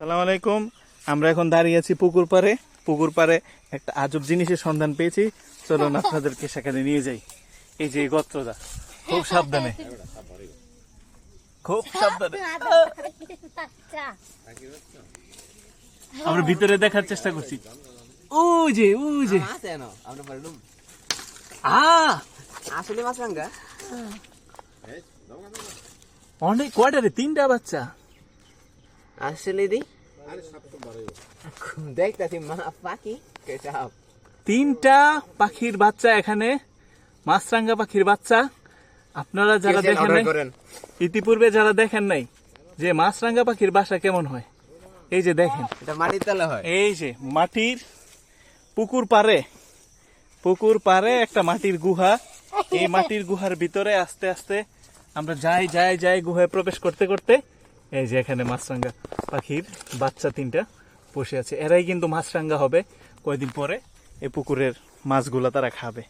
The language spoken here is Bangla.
আসসালামু আলাইকুম। আমরা এখন দাঁড়িয়ে আছি পুকুর পাড়ে একটা আজব জিনিসের সন্ধান পেয়েছি। চলুন আপনাদেরকে সেখানে নিয়ে যাই। এই যে গত্রদা, খুব সাবধানে। আমরা ভিতরে দেখার চেষ্টা করছি। ওই যে আসলে মাছরাঙ্গা অনেক কয়টা রে? 3টা বাচ্চা। আসলে দি দেখতাছি পাখি কেচাপ 3টা পাখির বাচ্চা এখানে, মাছরাঙ্গা পাখির বাচ্চা। আপনারা যারা দেখেন নাই, ইতিপূর্বে যারা দেখেন নাই যে মাছরাঙ্গা পাখির বাসা কেমন হয়, এই যে দেখেন, এটা মাটির তলে হয়। এই যে মাটির পুকুর পাড়ে একটা মাটির গুহা। এই মাটির গুহার ভিতরে আস্তে আস্তে আমরা যাই গুহায় প্রবেশ করতে করতে এই যে এখানে মাছরাঙ্গা পাখির বাচ্চা 3টা বসে আছে। এরাই কিন্তু মাছরাঙ্গা হবে কয়দিন পরে। এই পুকুরের মাছগুলা তারা খাবে।